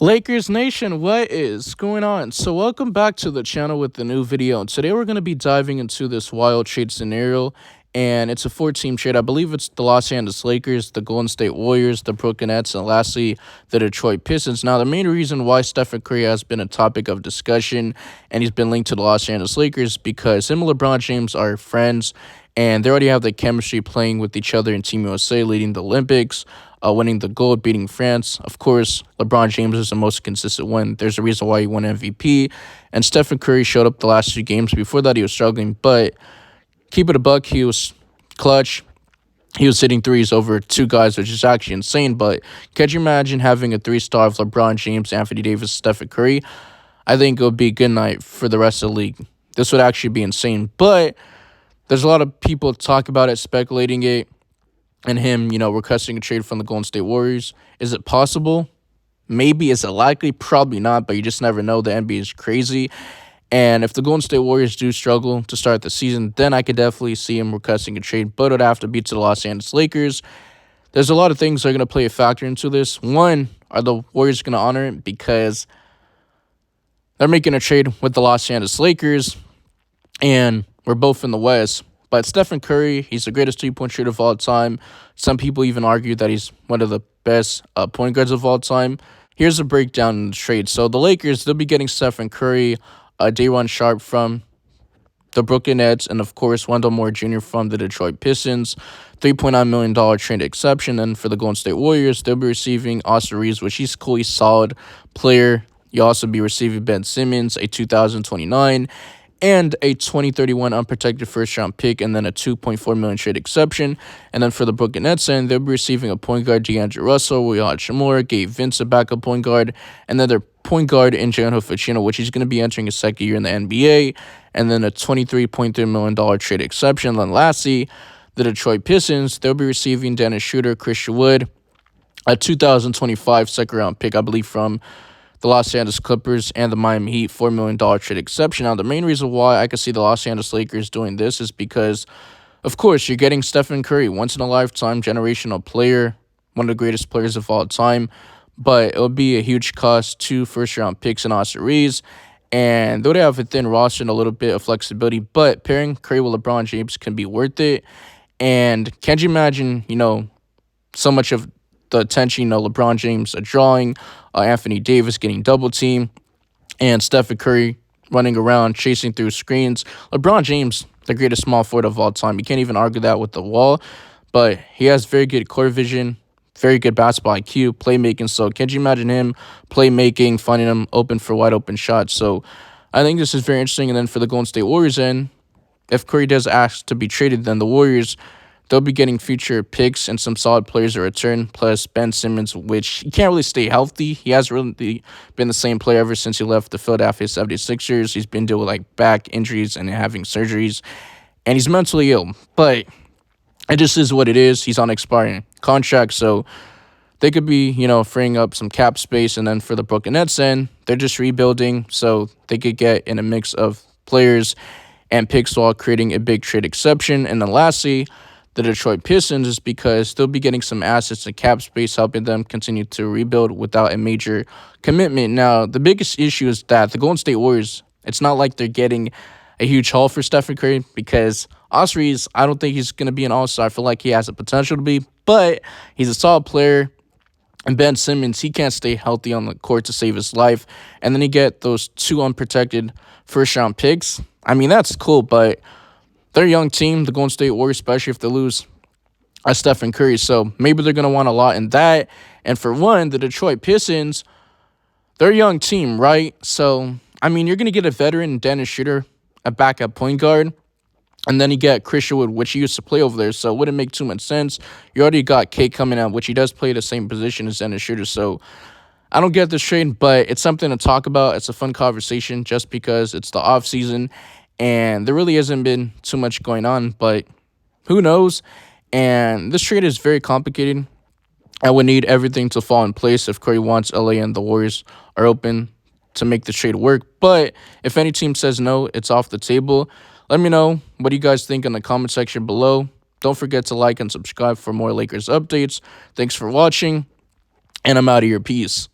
Lakers Nation, what is going on? So welcome back to the channel with the new video. And today we're going to be diving into this wild trade scenario. And it's a four-team trade. I believe it's the Los Angeles Lakers, the Golden State Warriors, the Brooklyn Nets, and lastly, the Detroit Pistons. Now, the main reason why Steph Curry has been a topic of discussion and he's been linked to the Los Angeles Lakers because him and LeBron James are friends and they already have the chemistry playing with each other in Team USA, leading the Olympics, winning the gold, beating France. Of course, LeBron James is the most consistent one. There's a reason why he won MVP. And Stephen Curry showed up the last 2 games. Before that, he was struggling. But keep it a buck, he was clutch. He was hitting threes over 2 guys, which is actually insane. But could you imagine having a 3-star of LeBron James, Anthony Davis, Stephen Curry? I think it would be a good night for the rest of the league. This would actually be insane. But there's a lot of people talk about it, speculating it, and him, requesting a trade from the Golden State Warriors. Is it possible? Maybe. Is it likely? Probably not, but you just never know. The NBA is crazy. And if the Golden State Warriors do struggle to start the season, then I could definitely see him requesting a trade, but it would have to be to the Los Angeles Lakers. There's a lot of things that are going to play a factor into this. One, are the Warriors going to honor it? Because they're making a trade with the Los Angeles Lakers, and we're both in the West. But Stephen Curry, he's the greatest three-point shooter of all time. Some people even argue that he's one of the best point guards of all time. Here's a breakdown in the trade. So the Lakers, they'll be getting Stephen Curry, Day'Ron Sharpe from the Brooklyn Nets, and of course Wendell Moore Jr. from the Detroit Pistons. $3.9 million trade exception. And for the Golden State Warriors, they'll be receiving Austin Reeves, which he's cool, he's a solid player. You'll also be receiving Ben Simmons, a 2029, and a 2031 unprotected first-round pick, and then a $2.4 million trade exception. And then for the Brooklyn Nets end, they'll be receiving a point guard, D'Angelo Russell, Rui Hachimura, Gabe Vince, a backup point guard, and then their point guard in Giannis Ficino, which he's going to be entering his second year in the NBA, and then a $23.3 million trade exception. And then lastly, the Detroit Pistons, they'll be receiving Dennis Schroeder, Christian Wood, a 2025 second-round pick, I believe, from the Los Angeles Clippers and the Miami Heat, $4 million trade exception. Now, the main reason why I could see the Los Angeles Lakers doing this is because, of course, you're getting Stephen Curry, once-in-a-lifetime generational player, one of the greatest players of all time, but it would be a huge cost, 2 first-round picks in Austin Reeves, and though they have a thin roster and a little bit of flexibility, but pairing Curry with LeBron James can be worth it. And can't you imagine, so much of the attention, LeBron James drawing, Anthony Davis getting double teamed, and Stephen Curry running around, chasing through screens. LeBron James, the greatest small forward of all time. You can't even argue that with the wall, but he has very good court vision, very good basketball IQ, playmaking. So can't you imagine him playmaking, finding him open for wide open shots? So I think this is very interesting. And then for the Golden State Warriors end, if Curry does ask to be traded, then the Warriors, they'll be getting future picks and some solid players to return, plus Ben Simmons, which he can't really stay healthy. He hasn't really been the same player ever since he left the Philadelphia 76ers. He's been dealing with back injuries and having surgeries, and he's mentally ill. But it just is what it is. He's on expiring contract, so they could be, freeing up some cap space. And then for the Brooklyn Nets end, they're just rebuilding, so they could get in a mix of players and picks while creating a big trade exception. And then lastly, the Detroit Pistons is because they'll be getting some assets and cap space, helping them continue to rebuild without a major commitment. Now, the biggest issue is that the Golden State Warriors, it's not like they're getting a huge haul for Stephen Curry, because Austin Reeves, I don't think he's going to be an all-star. I feel like he has the potential to be, but he's a solid player. And Ben Simmons, he can't stay healthy on the court to save his life. And then you get those 2 unprotected first-round picks. I mean, that's cool, but they're a young team, the Golden State Warriors, especially if they lose Stephen Curry. So maybe they're going to want a lot in that. And for one, the Detroit Pistons, they're a young team, right? So, I mean, you're going to get a veteran, Dennis Schroeder, a backup point guard. And then you get Christian Wood, which he used to play over there. So it wouldn't make too much sense. You already got Kate coming out, which he does play the same position as Dennis Schroeder. So I don't get this trade, but it's something to talk about. It's a fun conversation just because it's the offseason. And there really hasn't been too much going on, but who knows? And this trade is very complicated. I would need everything to fall in place if Curry wants LA and the Warriors are open to make the trade work. But if any team says no, it's off the table. Let me know what you guys think in the comment section below. Don't forget to like and subscribe for more Lakers updates. Thanks for watching, and I'm out of here. Peace.